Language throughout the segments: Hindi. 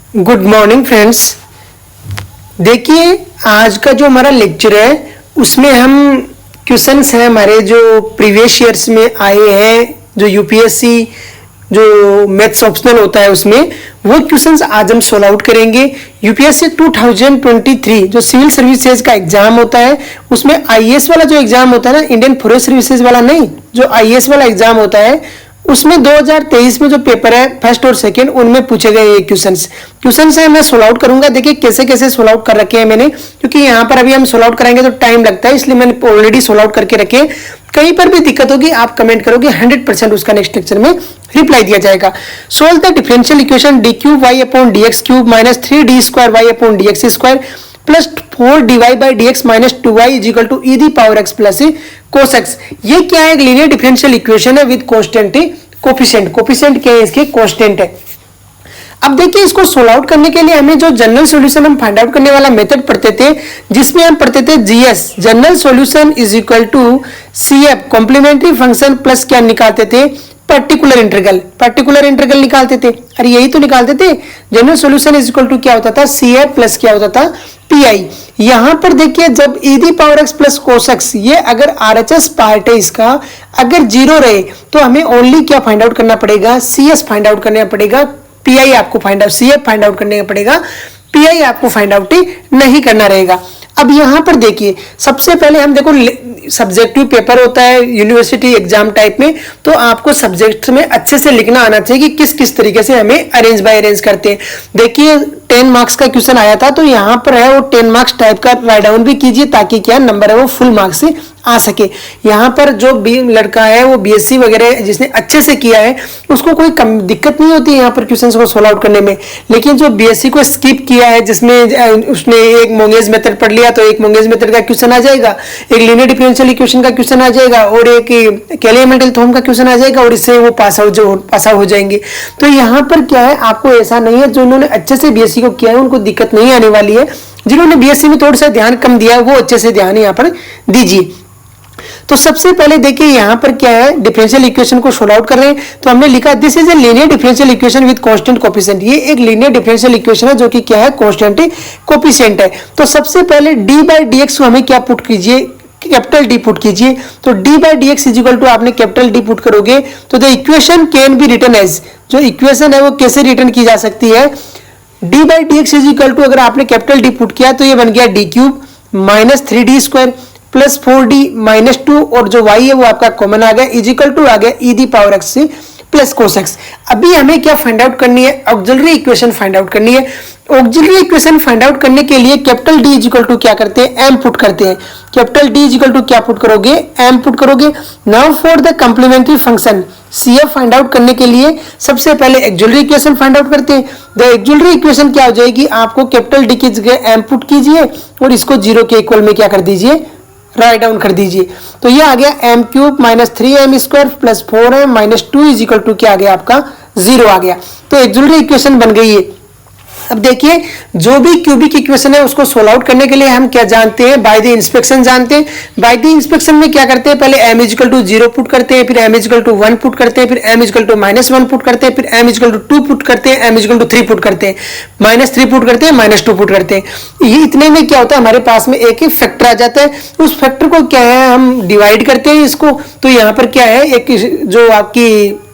Good morning friends. देखिए आज का जो हमारा लेक्चर है उसमें हम क्वेश्चंस हैं हमारे जो प्रीवियस ईयर्स में आए हैं, जो यूपीएससी जो मैथ्स ऑप्शनल होता है उसमें वो क्वेश्चंस आज हम सोल्व आउट करेंगे। यूपीएससी 2023 जो सिविल सर्विसेज का एग्जाम होता है उसमें आईएएस वाला जो एग्जाम होता है ना, इंडियन फॉरेस्ट सर्विसेज वाला नहीं, जो आईएएस वाला एग्जाम होता है उसमें 2023 में जो पेपर है फर्स्ट और सेकंड उनमें पूछे गए ये क्वेश्चंस है मैं सोल्व आउट करूंगा। देखिए कैसे कैसे सोल्व आउट कर रखे हैं मैंने, क्योंकि यहाँ पर अभी हम सोल्व आउट कराएंगे तो टाइम लगता है, इसलिए मैंने ऑलरेडी सोल्व आउट करके रखे। कहीं पर भी दिक्कत होगी आप कमेंट करोगे, 100% उसका नेक्स्ट लेक्चर में रिप्लाई दिया जाएगा। Solve the differential equation D cube Y upon D X cube minus 3d square Y upon D X square plus 4dy by D X minus 2y is equal to E the power x plus cos x. ये क्या है? एक लीनियर डिफरेंशियल इक्वेशन है विद कांस्टेंट कोफिशिएंट क्या है? इसके कांस्टेंट है। अब देखिए इसको सोल्व आउट करने के लिए हमें जो जनरल सॉल्यूशन हम फाइंड आउट करने वाला मेथड पढ़ते थे, जिसमें हम पढ़ते थे GS general solution is equal to CF complementary function plus क्या निकालते थे? पर्टिकुलर इंटीग्रल निकालते थे। अरे यही तो निकालते थे, general solution is equal to क्या होता था? सीएफ प्लस क्या होता था? पीआई। यहां पर देखिए जब e the power x plus cos x, ये अगर आरएचएस पार्ट है इसका अगर जीरो रहे तो हमें ओनली क्या फाइंड आउट करना पड़ेगा? सीएस फाइंड आउट करना पड़ेगा। पीआई आपको find out, CF find out करने पड़ेगा, पीआई आपको फाइंड आउट नहीं करना रहेगा। अब यहां पर देखिए सबसे पहले हम देखो सब्जेक्टिव पेपर होता है यूनिवर्सिटी एग्जाम टाइप में, तो आपको सब्जेक्ट में अच्छे से लिखना आना चाहिए कि किस किस तरीके से हमें अरेंज बाय अरेंज करते हैं। देखिए 10 मार्क्स का क्वेश्चन आया था तो यहाँ पर है वो 10 मार्क्स टाइप का राइट डाउन भी कीजिए ताकि क्या नंबर है वो फुल मार्क्स से आ सके। यहाँ पर जो लड़का है वो बीएससी वगैरह जिसने अच्छे से किया है उसको कोई कम दिक्कत नहीं होती है यहाँ पर क्वेश्चंस को सोल्व आउट करने में, लेकिन जो बीएससी को स्किप किया है जिसमें उसने एक मोंगेज मेथड पढ़ लिया तो एक मोंगेज मेथड का क्वेश्चन आ जाएगा, एक लीनियर डिफरेंशियल इक्वेशन का क्वेश्चन आ जाएगा और एक कैलियामेंटल थ्योरम का क्वेश्चन आ जाएगा और इससे वो पास आउट हो जाएंगे। तो यहाँ पर क्या है, आपको ऐसा नहीं है, जो उन्होंने अच्छे से बीएससी को किया है उनको दिक्कत नहीं आने वाली है। जिन्होंने बीएससी में थोड़ा सा ध्यान कम दिया है वो अच्छे से ध्यान यहाँ पर दीजिए। तो सबसे पहले देखिए यहाँ पर क्या है, डिफरेंशियल इक्वेशन को सोल्व आउट कर रहे हैं तो हमने लिखा this is a linear differential equation with constant coefficient. ये एक लीनियर डिफरेंशियल इक्वेशन है जो कि क्या है? कांस्टेंट कोफिशिएंट है। तो सबसे पहले डी बाई डी एक्स को हमें क्या पुट कीजिए? कैपिटल डी पुट कीजिए। तो D by D X is equal to आपने कैपिटल डी पुट करोगे तो the equation can be written as, जो इक्वेशन है वो कैसे रिटर्न की जा सकती है? D by D X is equal to अगर आपने कैपिटल डी पुट किया तो ये बन गया D cube minus 3d square plus 4d minus 2 और जो y है वो आपका कॉमन आ गया इज इक्वल टू आ गया e the power x plus cos x. अभी हमें क्या फाइंड आउट करनी है? ऑक्सिलरी इक्वेशन फाइंड आउट करनी है। ऑक्सिलरी इक्वेशन फाइंड आउट करने के लिए capital D is equal to क्या करते हैं? एम पुट करते हैं। Capital D is equal to क्या पुट करोगे? एम पुट करोगे। Now for the complementary function CF find out करने के लिए सबसे पहले ऑक्सिलरी इक्वेशन फाइंड आउट करते हैं। द ऑक्सिलरी इक्वेशन क्या हो जाएगी? आपको कैपिटल डी की जगह एम पुट कीजिए और इसको 0 के इक्वल में क्या कर दीजिए? राइट डाउन कर दीजिए। तो ये आ गया M cube minus 3m square plus 4m minus 2 is equal to क्या आ गया? आपका 0 आ गया। तो ऑक्सिलरी इक्वेशन बन गई है। अब देखिए जो भी क्यूबिक इक्वेशन है उसको सोल्व आउट करने के लिए हम क्या जानते हैं? बाय द इंस्पेक्शन जानते हैं। बाय द इंस्पेक्शन में क्या करते हैं? पहले m इक्वल टू 0 पुट करते हैं, फिर m इक्वल टू 1 पुट करते हैं, फिर m इक्वल टू -1 पुट करते हैं, फिर m इक्वल टू 2 पुट करते हैं, m इक्वल टू 3 पुट करते हैं, -3 पुट करते हैं, -2 पुट करते हैं। ये इतने में क्या होता है? हमारे पास में एक ही फैक्टर आ जाता है। उस फैक्टर को क्या है हम डिवाइड करते हैं इसको। तो यहाँ पर क्या है, एक जो आपकी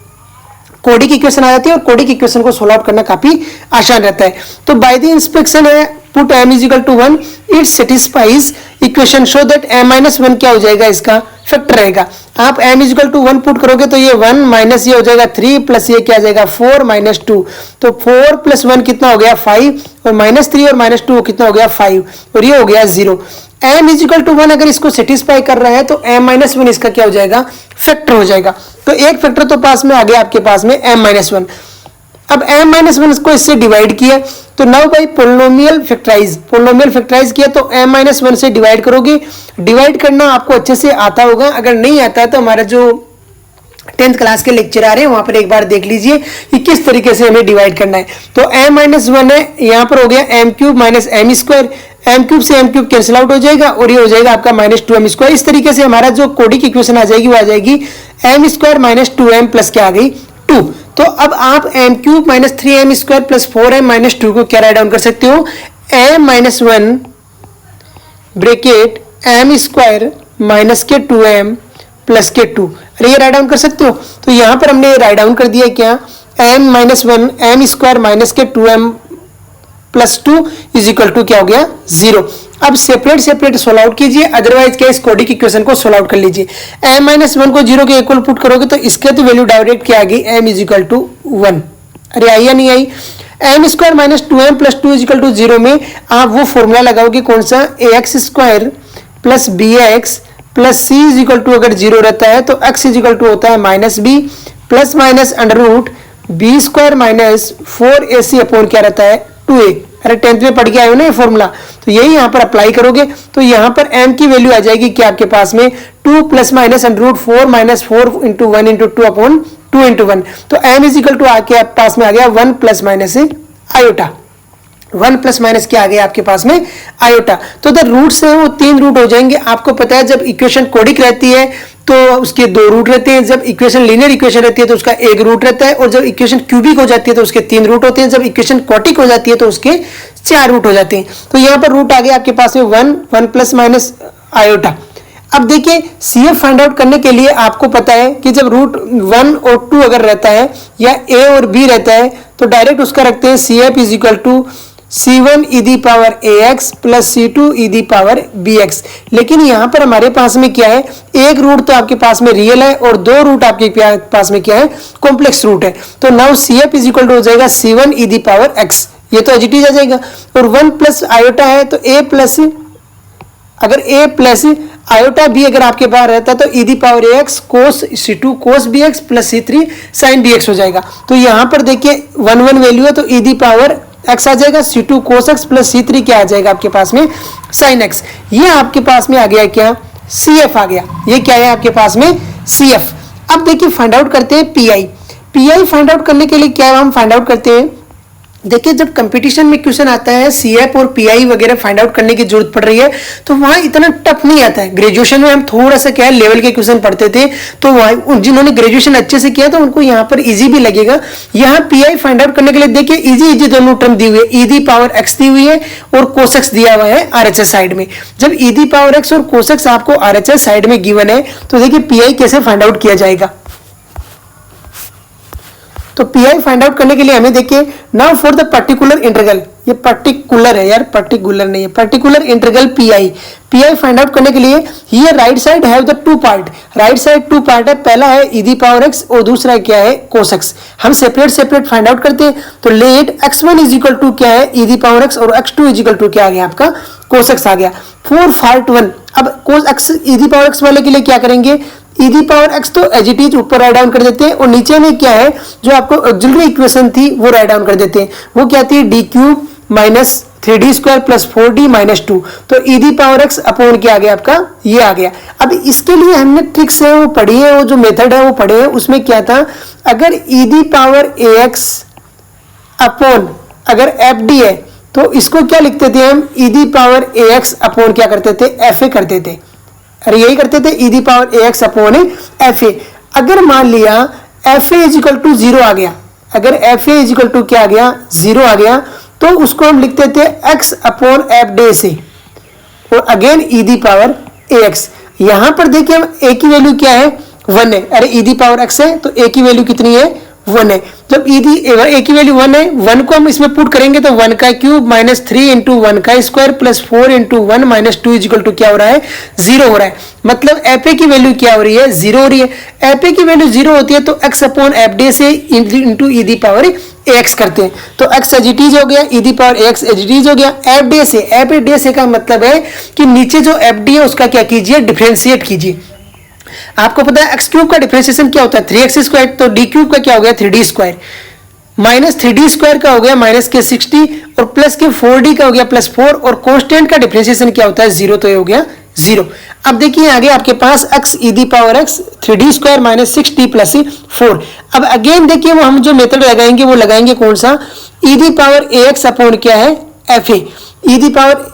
कोडिक इक्वेशन आ जाती है और कोडिक इक्वेशन को सोल्व आउट करना काफी आसान रहता है। तो बाय द इंस्पेक्शन है put m is equal to 1 it satisfies equation so that m minus 1 क्या हो जाएगा? इसका फैक्टर रहेगा। आप m is equal to 1 put करोगे तो ये 1 माइनस ये हो जाएगा 3 प्लस ये क्या आ जाएगा? 4 माइनस 2। तो 4 प्लस 1 कितना हो गया? 5 और -3 और -2 कितना हो गया? 5 और ये हो गया 0। m इज इक्वल टू 1 अगर इसको सेटिस्फाई कर रहा है तो m माइनस 1 इसका क्या हो जाएगा? फैक्टर हो जाएगा। तो एक फैक्टर तो पास में आ गया आपके पास में m माइनस 1। अब m माइनस 1 को इससे डिवाइड किया तो नाउ बाई पोलिनोमियल फैक्टराइज किया तो m माइनस 1 से डिवाइड करोगे। डिवाइड करना आपको अच्छे से आता होगा, अगर नहीं आता है तो हमारा जो 10th क्लास के लेक्चर आ रहे हैं वहां पर एक बार देख लीजिए कि किस तरीके से हमें डिवाइड करना है। तो m माइनस 1 है, यहाँ पर हो गया m cube minus m square, m cube से m क्यूब कैंसिल आउट हो जाएगा और ये हो जाएगा आपका -2m स्क्वायर। इस तरीके से हमारा जो कोडिक इक्वेशन आ जाएगी वो आ जाएगी m square minus 2m plus क्या आ गई? 2। तो अब आप M cube minus 3m² plus 4m minus 2 को क्या राइट डाउन कर सकते हो, m minus 1 bracket m square minus के 2m प्लस के 2, अरे ये राइट डाउन कर सकते हो। तो यहाँ पर हमने राइट डाउन कर दिया क्या, m minus 1 m square minus के 2m plus 2 is equal to क्या हो गया 0। अब सेपरेट सेपरेट सोल्व आउट कीजिए, अदरवाइज क्या इस कोडिक इक्वेशन को सोल्व आउट कर लीजिए। m माइनस 1 को 0 के इक्वल पुट करोगे तो इसके तो वैल्यू डायरेक्ट क्या आ गई, m इज इक्वल टू 1, अरे आई या नहीं आई। m square minus 2m plus 2 is equal to 0 में आप वो फॉर्मूला लगाओगे कौन सा, ax square plus bx plus C is equal to, अगर 0 रहता है तो x इज इक्वल टू होता है minus B plus minus under root B square minus 4ac upon क्या रहता है 2a। अरे 10th में पढ़ के आए हो ना ये फॉर्मूला, तो यही यहाँ पर अप्लाई करोगे तो यहाँ पर m की वैल्यू आ जाएगी क्या आपके पास में 2 plus minus under root 4 minus 4 into 1 into 2 upon 2 into 1। तो m इज इक्वल टू आके आप पास में आ गया 1 plus minus iota, 1 plus minus क्या आ गया आपके पास में आयोटा। तो द रूट्स है वो 3 रूट हो जाएंगे। आपको पता है जब इक्वेशन कोडिक रहती है तो उसके 2 रूट रहते हैं, जब इक्वेशन लीनियर इक्वेशन रहती है तो उसका 1 रूट रहता है, और जब इक्वेशन क्यूबिक हो जाती है तो उसके 3 रूट होते हैं, जब इक्वेशन क्वाटिक हो जाती है तो उसके 4 रूट हो जाते हैं। तो यहाँ पर रूट आ गया आपके पास में 1 प्लस माइनस आयोटा। अब देखिए CF फाइंड आउट करने के लिए आपको पता है कि जब रूट 1 और 2 अगर रहता है या A और B रहता है तो डायरेक्ट उसका रखते हैं CF is equal to C1 E the power AX plus C2 E the power BX। लेकिन यहाँ पर हमारे पास में क्या है, एक रूट तो आपके पास में रियल है और 2 रूट आपके पास में क्या है, कॉम्प्लेक्स रूट है। तो now CF is equal to हो जाएगा C1 E the power X, ये तो एजिटी आ जाएगा, और 1 प्लस आयोटा है तो A प्लस, अगर A प्लस आयोटा भी अगर आपके पास रहता है तो e the power AX cos C2 cos BX plus C3 sine BX हो जाएगा। तो यहाँ पर देखिए 1 वैल्यू है तो ई दी पावर x आ जाएगा, C2 cos x plus C3 क्या आ जाएगा आपके पास में sin x। ये आपके पास में आ गया क्या, CF आ गया, ये क्या है आपके पास में CF। अब देखिए फाइंड आउट करते हैं PI फाइंड आउट करने के लिए क्या हम फाइंड आउट करते हैं, देखिए जब कंपटीशन में क्वेश्चन आता है CF और PI वगैरह फाइंड आउट करने की जरूरत पड़ रही है तो वहाँ इतना टफ नहीं आता है। ग्रेजुएशन में हम थोड़ा सा क्या है लेवल के क्वेश्चन पढ़ते थे तो वहाँ जिन्होंने ग्रेजुएशन अच्छे से किया तो उनको यहाँ पर इजी भी लगेगा। यहाँ PI फाइंड आउट करने के लिए देखिए इजी दोनों टर्म दी हुई है, ई दी पावर x दी हुई है और cos x दिया हुआ है RHS साइड में। जब ई दी पावर x और cos x आपको RHS साइड में गिवन है तो देखिए PI कैसे फाइंड आउट किया जाएगा। तो PI फाइंड आउट करने के लिए हमें देखिए now for the particular integral, ये पर्टिकुलर है यार, पर्टिकुलर नहीं है, particular integral PI find out करने के लिए ये right side have the 2 part, right side 2 part है, पहला है ई दी पावर x और दूसरा क्या है cos x। हम सेपरेट फाइंड आउट करते हैं तो late x1 is equal to क्या है ई दी पावर x और x2 इज इक्वल टू क्या आ गया आपका cos x आ गया। फॉर पार्ट 1 अब cos x E the power x वाले के लिए क्या करेंगे, ई दी पावर x तो एज इट इज ऊपर राइट डाउन कर देते हैं और नीचे में क्या है जो आपको ऑक्सिलरी इक्वेशन थी वो राइट डाउन कर देते हैं, वो क्या थी d cube minus 3d square plus 4d minus 2। तो e the power x upon क्या आ गया आपका, ये आ गया। अब इसके लिए हमने ट्रिक्स है वो पढ़ी है, वो जो मेथड है वो पढ़े हैं, उसमें क्या था अगर ई दी पावर ax अपॉन अगर fd है तो इसको क्या लिखते थे हम, e the power ax upon क्या करते थे fa करते थे, अरे यही करते थे e the power ax upon fa। अगर मान लिया fa इज इक्वल टू 0 आ गया, अगर fa इज इक्वल टू क्या आ गया 0 आ गया तो उसको हम लिखते थे x अपॉन एफ डे से और again E the power ax। यहां पर देखिए हम a की वैल्यू क्या है 1 है, अरे ई दी पावर x है तो a की वैल्यू कितनी है 1 है। जब a की वैल्यू 1 है, 1 को हम इसमें पुट करेंगे तो 1 का क्यूब माइनस 3 इंटू 1 का square plus 4 into 1 minus 2 is equal to क्या हो रहा है 0 हो रहा है। मतलब fa की वैल्यू क्या हो रही है 0 हो रही है। fa की वैल्यू 0 होती है तो x अपॉन एफ डे से into E the power ax करते हैं तो x एजिटीज हो गया, ई दी पावर ax एजिटीज हो गया। एफ डे से का मतलब है कि नीचे जो एफ डी है उसका क्या कीजिए डिफरेंशिएट कीजिए। आपको पता है एक्स क्यूब का डिफरेंशिएशन क्या होता है 3x स्क्वायर, तो डी क्यूब का क्या हो गया 3d square, minus 3d square का हो गया माइनस के 60 और प्लस के 4d का हो गया प्लस 4 और कांस्टेंट का डिफरेंशिएशन क्या होता है 0, तो ये हो गया 0। अब देखिए आगे आपके पास x E the power x 3d square minus 6d plus 4। अब अगेन देखिए वो हम जो मेथड लगाएंगे वो लगाएंगे कौन सा, ई दी पावर ax अपॉन क्या है fa, E the power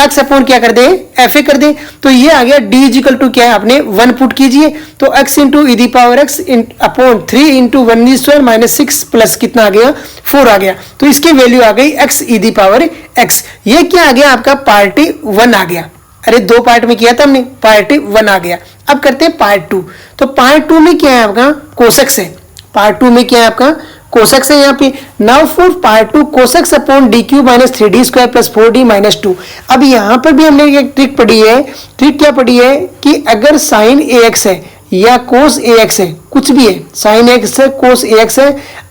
x upon क्या कर दे, एफ ए कर दे। तो ये आ गया d इजिकल टू क्या है, आपने 1 पुट कीजिए तो x into E the power x upon 3 into 1 minus 6 plus कितना आ गया, 4 आ गया। तो इसकी वैल्यू आ गई x E the power x। ये क्या आ गया आपका, पार्टी 1 आ गया। अरे 2 पार्ट में किया था हमने, पार्टी 1 आ गया। अब करते हैं पार्ट 2। तो पार्ट 2 में क्या है आपका, कोसेक्स है। पार्ट 2 में क्या है आपका, कोसेक्स है यहाँ पे। Now for part 2 cos x upon D Q minus 3d square plus 4d minus 2। अब यहाँ पर भी हमने एक ट्रिक पढ़ी है। ट्रिक क्या पढ़ी है कि अगर साइन ax है या कोस ax है, कुछ भी है, साइन x है, कोस ax है,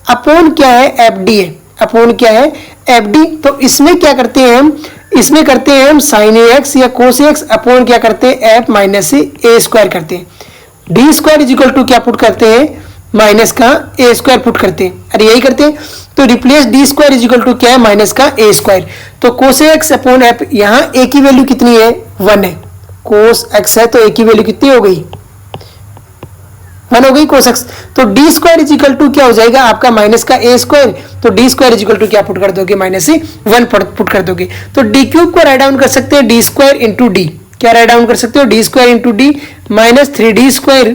अपॉन क्या है, fd है, अपॉन क्या है, fd। तो इसमें क्या करते हैं हम, इसमें करते हैं हम साइन ax या कोस ax अपॉन क्या करते हैं, f माइनस a स्क्वायर करते हैं। D square is equal to क्या पुट करते हैं, माइनस का ए स्क्वायर पुट करते हैं। अरे यही करते हैं। तो replace D square is equal to क्या है, माइनस का ए स्क्वायर। तो कोस एक्स अपॉन एफ, यहाँ ए की वैल्यू कितनी है, 1 है। कोस एक्स है तो ए की वैल्यू कितनी हो गई, 1 हो गई कोस एक्स। तो D square is equal to क्या हो जाएगा आपका, माइनस का ए स्क्वायर। तो D square is equal to क्या पुट कर दोगे, माइनस से 1 पुट कर दोगे। तो डी क्यूब को राइट डाउन कर सकते हैं डी स्क्वायर इंटू डी, क्या राइट डाउन कर सकते हो, D square into D minus 3d square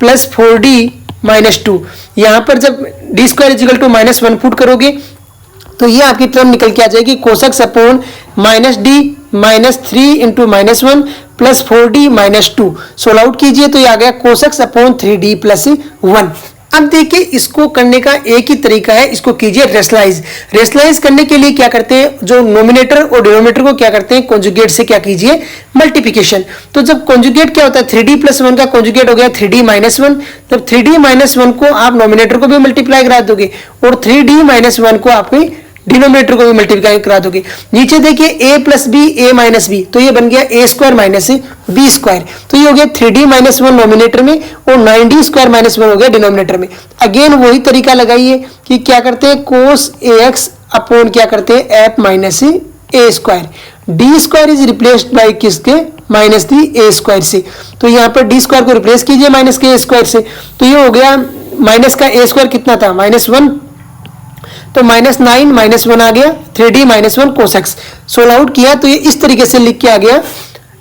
plus 4d minus 2। यहां पर जब D square is equal to minus 1 put करोगे तो ये आपकी टर्म निकल के आ जाएगी, cos x upon minus D minus 3 into minus 1 plus 4d minus 2। Solve out कीजिए तो ये आ गया कोसेक्स अपॉन 3d प्लस 1। अब देखिए इसको करने का एक ही तरीका है, इसको कीजिए रेशनलाइज। रेशनलाइज करने के लिए क्या करते हैं, जो नोमिनेटर और डिनोमिनेटर को क्या करते हैं, कॉन्जुगेट से क्या कीजिए, मल्टीप्लिकेशन। तो जब कॉन्जुगेट क्या होता है, 3d प्लस 1 का कॉन्जुगेट हो गया 3d माइनस 1। तब 3d माइनस 1 को आप नोमिनेटर को भी मल्टीप्लाई करा दोगे और 3d माइनस 1 को आप डिनोमिनेटर को भी मल्टीप्लाई करा दोगे। नीचे देखिए a plus B A minus B, तो ये बन गया A square minus B square. तो ये हो गया 3d माइनस 1 नोमिनेटर में और 9d स्क्वायर माइनस 1 हो गया डिनोमिनेटर में। अगेन वही तरीका लगाइए कि क्या करते हैं, कोस ax अपॉन क्या करते हैं, F minus a square. D square is replaced by किसके, माइनस दी ए स्क्वायर से। तो यहाँ पर डी स्क्वायर को रिप्लेस कीजिए माइनस के ए स्क्वायर से। तो ये हो गया माइनस का ए स्क्वायर कितना था, माइनस 1। तो माइनस 9 माइनस 1 आ गया, 3d माइनस 1 कोसेक्स। सोल्व आउट किया तो ये इस तरीके से लिख के आ गया,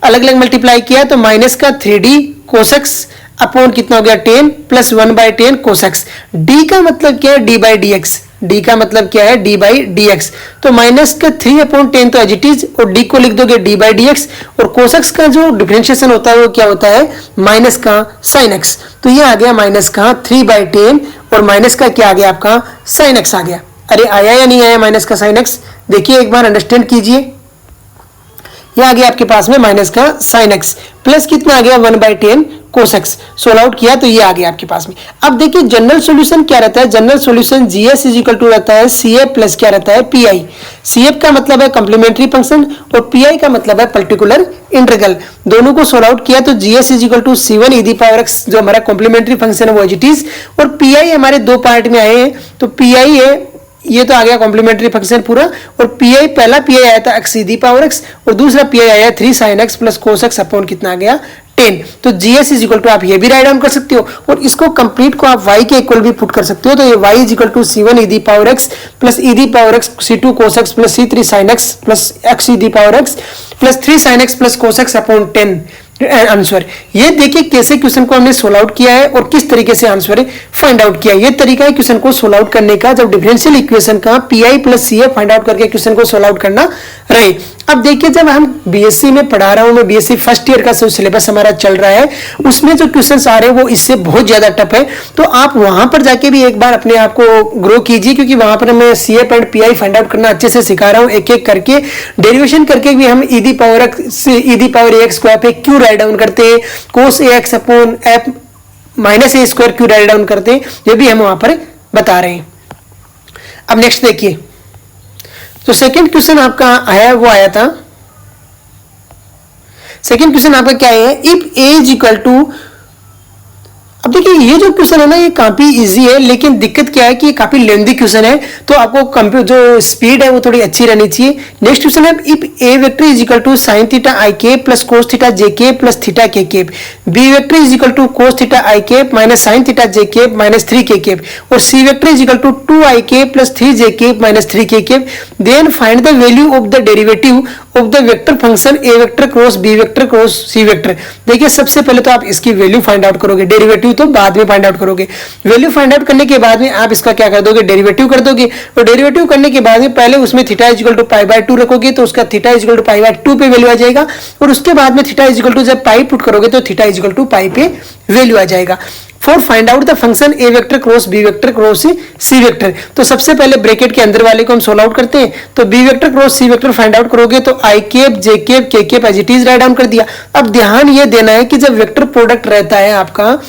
अलग अलग मल्टीप्लाई किया तो माइनस का 3d कोसेक्स अपॉन कितना हो गया 10 प्लस 1 बाई 10 कोसेक्स। d का मतलब क्या है, d by D x. d का मतलब क्या है, d बाई डी एक्स। तो माइनस का 3 अपॉन 10 तो एज इट इज, और d को लिख दोगे d बाई डी एक्स। और कोसेक्स का जो डिफरेंशिएशन होता है वो क्या होता है, माइनस का साइन एक्स। तो ये आ गया माइनस का 3 बाई 10 और माइनस का क्या आ गया आपका, साइन एक्स आ गया। अरे आया या नहीं आया माइनस का साइन एक्स, देखिए एक बार अंडरस्टैंड कीजिए। ये आ गया आपके पास में माइनस का साइन एक्स प्लस कितना आ गया 1 बाई 10 कोसेक्स। सोल्व आउट किया तो ये आ गया आपके पास में। अब देखिए जनरल सॉल्यूशन क्या रहता है, general solution GS is equal to रहता है सीएफ प्लस क्या रहता है, पीआई। सीएफ का मतलब है कॉम्प्लीमेंट्री फंक्शन और पीआई का मतलब है पर्टिकुलर इंटीग्रल। दोनों को सोल्व आउट किया तो जीएस इज इक्वल टू सी1 ई दी पावर एक्स, जो हमारा कॉम्प्लीमेंट्री फंक्शन है वो एज इट इज। और पीआई हमारे 2 पार्ट में आए हैं, तो पीआई है, ये तो आ गया कॉम्प्लीमेंट्री फंक्शन पूरा। और पीआई, पहला पीआई आया था x E the power x और दूसरा पीआई आया 3 sine X plus cos X upon कितना आ गया 10। तो जीएस इज इक्वल टू आप ये भी राइट डाउन कर सकते हो और इसको कंप्लीट को आप y के इक्वल भी पुट कर सकते हो। तो ये y इज इक्वल टू सी1 E the power x plus E the power X सी2 कोस एक्स प्लस सी3 sine X plus X E the power x plus 3 sine X plus cos X upon 10 answer. ये देखिए कैसे क्वेश्चन को हमने सोल्व आउट किया है और किस तरीके से आंसर फाइंड आउट किया है। ये तरीका है क्वेश्चन को सोल्व आउट करने का, जब डिफरेंशियल इक्वेशन का pi plus CF find out करके क्वेश्चन को सोल्व आउट करना रहे। अब देखिए जब हम बीएससी में पढ़ा रहा हूं मैं, बीएससी फर्स्ट ईयर का जो सिलेबस हमारा चल रहा है उसमें जो क्वेश्चंस आ रहे हैं वो इससे बहुत ज्यादा टफ है। तो आप वहां पर जाके भी एक बार अपने आप को ग्रो कीजिए, क्योंकि वहां पर मैं CF and pi find out करना अच्छे से सिखा रहा हूं, एक एक करके डेरिवेशन करके भी हम e the power a x square पे क्यों राइट डाउन करते हैं, cos a x upon f minus a square क्यों राइट डाउन करते हैं, ये भी हम वहां पर बता रहे हैं। अब नेक्स्ट देखिए, तो सेकंड क्वेश्चन आपका आया, वो आया था, सेकंड क्वेश्चन आपका क्या है, if A is equal to. अब देखिए ये जो क्वेश्चन है ना ये काफी इजी है, लेकिन दिक्कत क्या है कि ये काफी लेंथी क्वेश्चन है, तो आपको कंप्यूटर जो स्पीड है वो थोड़ी अच्छी रहनी चाहिए। नेक्स्ट क्वेश्चन है, if a vector is equal to sine theta i cap plus cos theta j cap plus theta k cap, b vector is equal to cos theta i cap minus sine theta j cap minus 3 k cap, और c vector is equal to 2 i cap plus 3 j cap minus 3 k cap, then find the value of the derivative of the vector function A vector cross B vector cross C vector. देखिए सबसे पहले तो आप इसकी वैल्यू फाइंड आउट करोगे, डेरिवेटिव तो बाद में फाइंड आउट करोगे। वैल्यू फाइंड आउट करने के बाद में आप इसका क्या कर दोगे, डेरिवेटिव कर दोगे। और डेरिवेटिव करने के बाद में पहले उसमें theta is equal to pi by 2 रखोगे तो उसका theta is equal to pi by 2 पे वैल्यू आ जाएगा। और उसके बाद में थीटा इज इक्वल टू जब पाई पुट करोगे तो theta is equal to pi पे वैल्यू आ जाएगा। For find out the function A vector cross B vector cross C vector, तो सबसे पहले ब्रैकेट के अंदर वाले को हम सोल्व आउट करते हैं। तो बी वेक्टर क्रॉस सी वेक्टर फाइंड आउट करोगे तो I cap J cap K cap as it is write down कर दिया। अब ध्यान ये देना है कि जब वेक्टर प्रोडक्ट रहता है आपका,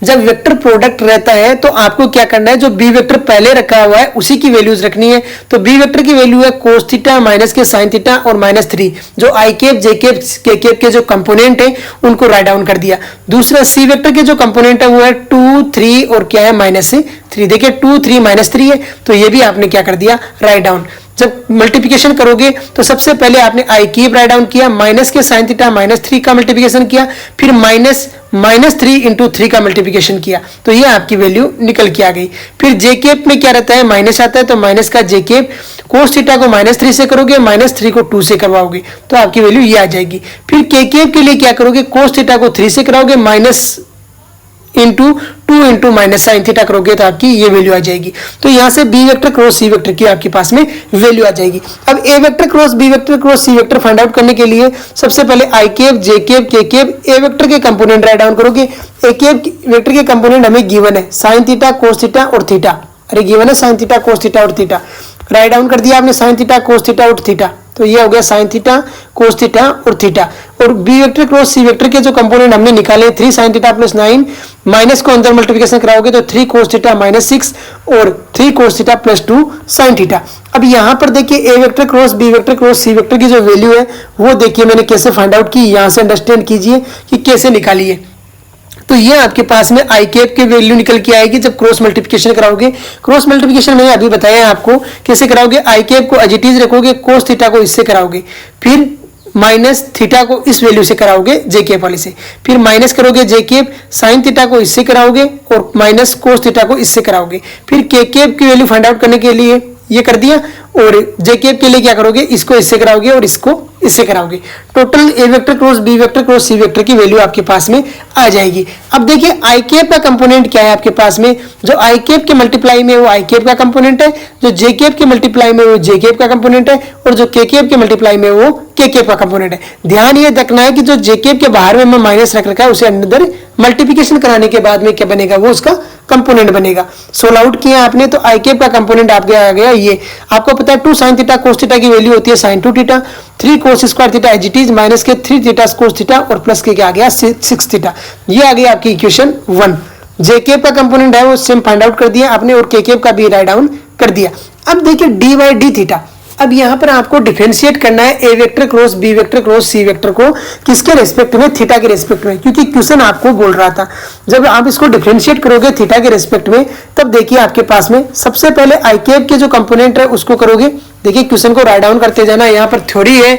जब वेक्टर प्रोडक्ट रहता है तो आपको क्या करना है, जो बी वेक्टर पहले रखा हुआ है उसी की वैल्यूज रखनी है। तो बी वेक्टर की वैल्यू है कोस थीटा माइनस के साइन थीटा और -3। जो आई कैप जे कैप के कैप के जो कंपोनेंट है उनको राइट डाउन कर दिया। दूसरा सी वेक्टर के जो कंपोनेंट है वो है 2 3 और क्या है -3। देखिए 2 3 -3 है, तो ये भी आपने क्या कर दिया, राइट डाउन। जब मल्टीप्लिकेशन करोगे तो सबसे पहले आपने आई क्यूब राइट डाउन किया, माइनस के साइन थीटा -3 का मल्टीप्लिकेशन किया, फिर -3 इंटू 3 का मल्टीप्लिकेशन किया, तो ये आपकी वैल्यू निकल के आ गई। फिर जे केप में क्या रहता है, माइनस आता है, तो माइनस का जे केप कोस थीटा को -3 से करोगे, -3 को 2 से करवाओगे तो आपकी वैल्यू ये आ जाएगी। फिर के केप के लिए क्या करोगे, कोस थीटा को 3 से कराओगे, minus into 2 into minus sine theta करोगे तो आपकी ये वैल्यू आ जाएगी। तो यहां से बी वेक्टर क्रॉस सी वेक्टर की आपके पास में वैल्यू आ जाएगी। अब a vector cross B vector cross C vector find out करने के लिए सबसे पहले i cap j cap k cap a vector के कंपोनेंट राइट डाउन करोगे। ए केप वेक्टर के कंपोनेंट हमें गिवन है साइन थीटा कोस थीटा और थीटा, अरे गिवन है साइन थीटा कोस थीटा और थीटा, राइट डाउन कर दिया आपने साइन थीटा कोस थीटा और थीटा, तो ये हो गया साइन थीटा कोस थीटा और थीटा। और B vector cross C vector के जो कंपोनेंट हमने निकाले 3 साइन थीटा प्लस 9, माइनस को अंदर मल्टीप्लिकेशन कराओगे तो 3 कोस थीटा -6 और 3 cos theta plus 2 sine theta. अब यहाँ पर देखिए a vector cross B vector cross C vector की जो वैल्यू है वो देखिए मैंने कैसे फाइंड आउट की, यहाँ से अंडरस्टैंड कीजिए कि कैसे निकाली है। तो ये आपके पास में आई कैप की वैल्यू निकल के आएगी जब क्रॉस मल्टीप्लिकेशन कराओगे। क्रॉस मल्टीप्लिकेशन मैंने अभी बताया आपको कैसे कराओगे, आई कैप को एज इट इज रखोगे, कोस थीटा को इससे कराओगे, फिर माइनस थीटा को इस वैल्यू से कराओगे जे केप वाले से, फिर माइनस करोगे जे केप साइन थीटा को इससे कराओगे और माइनस कोस थीटा को इससे कराओगे, फिर के केप की वैल्यू फाइंड आउट करने के लिए ये कर दिया, और जे केप के लिए क्या करोगे, इसको इससे कराओगे और इसको इससे कराओगे। Total a vector cross B vector cross C vector की वैल्यू आपके पास में आ जाएगी। अब देखिए आई कैप का कंपोनेंट क्या है आपके पास में, जो आई कैप के मल्टीप्लाई में वो आई कैप का कंपोनेंट है, जो जे केप के मल्टीप्लाई में वो जे केप का कंपोनेंट है, और जो के केप के मल्टीप्लाई में वो के केप का कंपोनेंट है। ध्यान ये रखना है कि जो जे केप के बाहर में माइनस रख रखा है उसे अंदर मल्टीप्लिकेशन कराने के बाद में क्या बनेगा, वो उसका कंपोनेंट बनेगा। सोल्व आउट किया आपने तो आई कैप का कंपोनेंट आपके आ गया ये। आपको पता है 2 साइन थीटा कोस थीटा की वैल्यू होती है sine 2 theta, 3 cos square theta as it is, minus के 3 थीटा कोस थीटा और प्लस के क्या आ गया 6 थीटा। ये आ गया आपकी इक्वेशन 1। जे केप का कंपोनेंट है वो सेम फाइंड आउट कर दिया आपने और के केप का भी राइट डाउन कर दिया। अब देखिए डी बाई डी थीटा, अब यहां पर आपको डिफरेंशिएट करना है a vector cross B vector cross C vector को किसके रेस्पेक्ट में, थीटा के रेस्पेक्ट में, क्योंकि क्वेश्चन आपको बोल रहा था जब आप इसको डिफरेंशिएट करोगे थीटा के रेस्पेक्ट में, तब देखिए आपके पास में सबसे पहले आई कैप के जो कंपोनेंट है उसको करोगे। देखिए क्वेश्चन को राइट डाउन करते जाना, यहाँ पर थ्योरी है,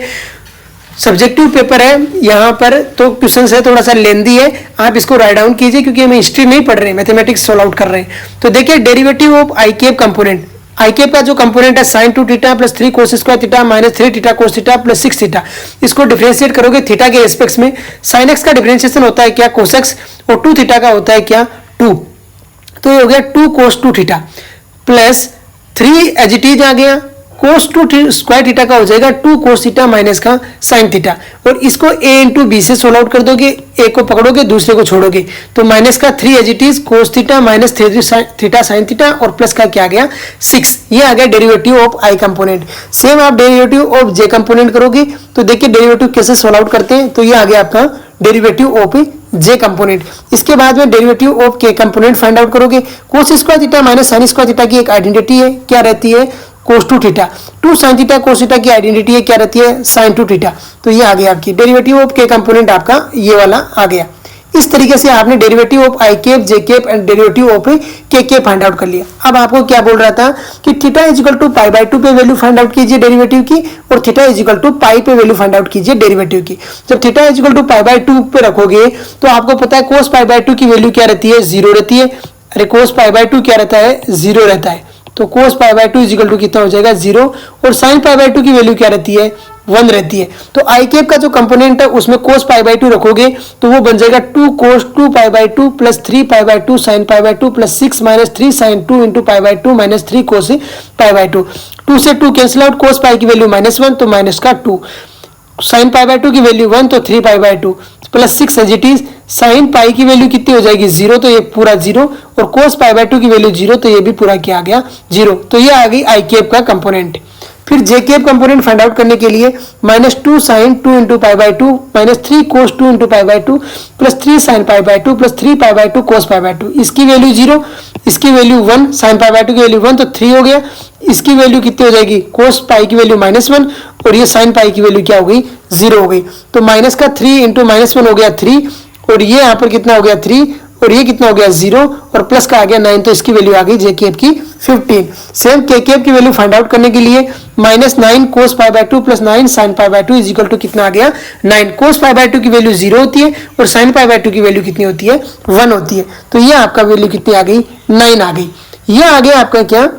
सब्जेक्टिव पेपर है यहाँ पर, तो क्वेश्चन है थोड़ा सा लेंदी है, आप इसको राइट डाउन कीजिए क्योंकि हम हिस्ट्री नहीं पढ़ रहे हैं, मैथमेटिक्स सोल्व आउट कर रहे हैं। तो देखिए derivative of I cap component, I cap का जो कंपोनेंट है sine 2 theta plus 3 cos square theta minus 3 theta cos theta plus 6 theta, इसको डिफरेंशिएट करोगे थीटा के रेस्पेक्ट में। साइन एक्स का डिफरेंशिएशन होता है क्या, कोस एक्स, और 2 थीटा का होता है क्या, 2, तो ये हो गया 2 cos 2 theta plus 3 as it is आ गया, कोस 2 स्क्वायर थीटा का हो जाएगा 2 कोस थीटा माइनस का साइन थीटा, और इसको a इंटू बी से सोल्व आउट कर दोगे, a को पकड़ोगे दूसरे को छोड़ोगे, तो माइनस का 3 as it is cos theta minus 3 theta sine theta और प्लस का क्या आ गया 6। ये आ गया derivative of I component. Same आप डेरिवेटिव ऑफ जे कंपोनेंट करोगे, तो देखिए डेरिवेटिव कैसे सोल्व आउट करते हैं, तो ये आ गया आपका डेरिवेटिव ऑफ जे कंपोनेंट। इसके बाद में डेरिवेटिव ऑफ के कंपोनेंट फाइंड आउट करोगे। कोस square theta minus sine square theta की एक आइडेंटिटी है, क्या रहती है, कोस 2 theta, 2 sine theta cos theta की आइडेंटिटी है, क्या रहती है, साइन 2 थीटा। तो ये आ गया आपकी डेरिवेटिव ऑफ के कंपोनेंट, आपका ये वाला आ गया। इस तरीके से आपने derivative of I cap J cap and derivative of k cap find out कर लिया। अब आपको क्या बोल रहा था कि theta is equal to pi by 2 पे वैल्यू फाइंड आउट कीजिए डेरिवेटिव की, और theta is equal to pi पे वैल्यू फाइंड आउट कीजिए डेरिवेटिव की। जब theta is equal to pi by 2 पे रखोगे तो आपको पता है कोस पाई बाय 2 की वैल्यू क्या रहती है, 0 रहती है। अरे कोस पाई बाय 2 क्या रहता है, 0 रहता है, तो cos pi by 2 is equal to कितना हो जाएगा 0, और साइन पाई बाय 2 की वैल्यू क्या रहती है, 1 रहती है। तो आई कैप का जो कंपोनेंट है उसमें cos पाई बाई 2 रखोगे तो वो बन जाएगा 2 cos 2 pi by 2 plus 3 pi by 2 sine pi by 2 plus 6 minus 3 sine 2 into pi by 2 minus 3 cos pi by 2। 2 से 2 कैंसिल आउट, cos पाई की वैल्यू -1 तो माइनस का 2, साइन पाई बाई 2 की वैल्यू 1 तो 3 pi by 2 plus 6 as it is. Sine pi की वैल्यू कितनी हो जाएगी 0 तो ये पूरा 0, और cos पाई बाई 2 की वैल्यू 0 तो ये भी पूरा क्या आ गया 0। तो ये आ गई आई कैप का कंपोनेंट। फिर j cap component find out करने के लिए -2 sine 2 into pi by 2 minus 3 cos 2 into pi by 2 plus 3 sine pi by 2 plus 3 pi by 2 cos pi by 2। इसकी वैल्यू 0, इसकी वैल्यू 1, साइन पाई बाई 2 की वैल्यू 1 तो 3 हो गया। इसकी वैल्यू कितनी हो जाएगी कोस पाई की वैल्यू -1 और ये साइन पाई की वैल्यू क्या हो गई 0 हो गई। तो माइनस का 3 इंटू -1 हो गया 3, और ये यहाँ पर कितना हो गया 3, और ये कितना हो गया 0, और प्लस का आ गया 9 तो इसकी वैल्यू आ गई जे कैप की 15। सेम के कैप की वैल्यू फाइंड आउट करने के लिए -9 cos pi by 2 plus 9 sin pi by 2 is equal to कितना आ गया 9। cos पाई बाई 2 की वैल्यू 0 होती है और sin पाई बाई 2 की वैल्यू कितनी होती है 1 होती है। तो ये आपका वैल्यू कितनी आ गई 9 आ गई। ये आ गया आपका क्या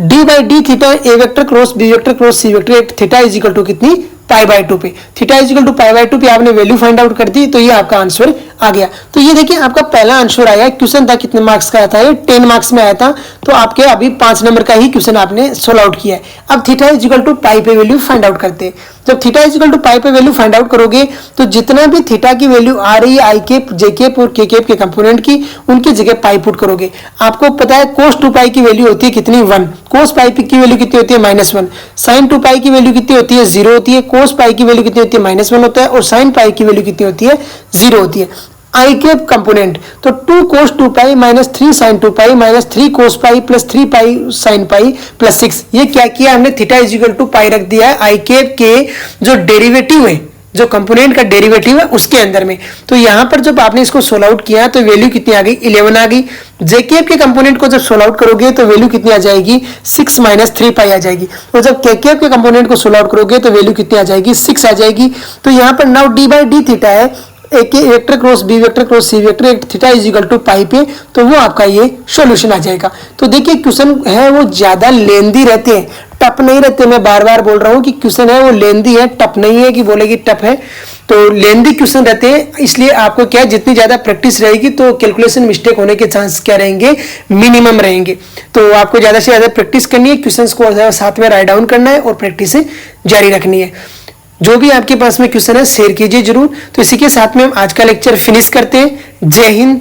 d by d theta a vector cross B vector cross C vector theta is equal to कितनी पाई बाई 2 पे। Theta is equal to pi by 2 पे आपने वैल्यू फाइंड आउट कर दी तो ये आपका आंसर आ गया। तो ये देखिए आपका पहला आंसर आया। क्वेश्चन था कितने मार्क्स का आया था, ये 10 मार्क्स में आया था। तो आपके अभी 5 नंबर का ही क्वेश्चन आपने सोल्व आउट किया है। अब theta is equal to pi पे वैल्यू फाइंड आउट करते हैं। जब theta is equal to pi पे वैल्यू फाइंड आउट करोगे तो जितना भी थीटा की वैल्यू आ रही है आई कैप जे कैप और के कैप के कंपोनेंट की, उनकी जगह पाई पुट करोगे। आपको पता है cos 2 पाई की वैल्यू होती है कितनी 1, cos पाई की वैल्यू कितनी होती है -1, sin 2 पाई की वैल्यू कितनी होती है 0 होती है, cos पाई की वैल्यू कितनी होती है -1 होता है, और sin पाई की वैल्यू कितनी होती है 0 होती है। आई कैप कंपोनेंट तो 2 cos 2 pi minus 3 sin 2 pi minus 3 cos pi plus 3 पाई sin पाई प्लस 6। ये क्या किया हमने थीटा इज इक्वल टू पाई रख दिया है आई कैप के जो डेरिवेटिव है, जो कंपोनेंट का डेरिवेटिव है उसके अंदर में। तो यहां पर जब आपने इसको सोल्व आउट किया तो वैल्यू कितनी आ गई 11 आ गई। जे कैप के कंपोनेंट को जब सोल्व आउट करोगे तो वैल्यू कितनी आ जाएगी 6 माइनस 3 पाई आ जाएगी। और जब के कैप के कंपोनेंट को सोल्व आउट करोगे तो वैल्यू कितनी आ जाएगी 6 आ जाएगी। तो यहाँ पर now d by d theta है एक vector cross B vector cross सी वेक्टर एक theta is equal to pi पे, तो वो आपका ये सॉल्यूशन आ जाएगा। तो देखिए क्वेश्चन है वो ज्यादा लेंदी रहते हैं, टफ नहीं रहते। मैं बार बार बोल रहा हूँ कि क्वेश्चन है वो लेंदी है, टफ नहीं है कि बोलेगी टफ है। तो लेंदी क्वेश्चन रहते हैं, इसलिए आपको क्या जितनी ज्यादा प्रैक्टिस रहेगी तो कैलकुलेशन मिस्टेक होने के चांस क्या रहेंगे मिनिमम रहेंगे। तो आपको ज्यादा से ज्यादा प्रैक्टिस करनी है, क्वेश्चंस को साथ में राइट डाउन करना है और प्रैक्टिस जारी रखनी है। जो भी आपके पास में क्वेश्चन है शेयर कीजिए जरूर। तो इसी के साथ में हम आज का लेक्चर फिनिश करते हैं। जय हिंद,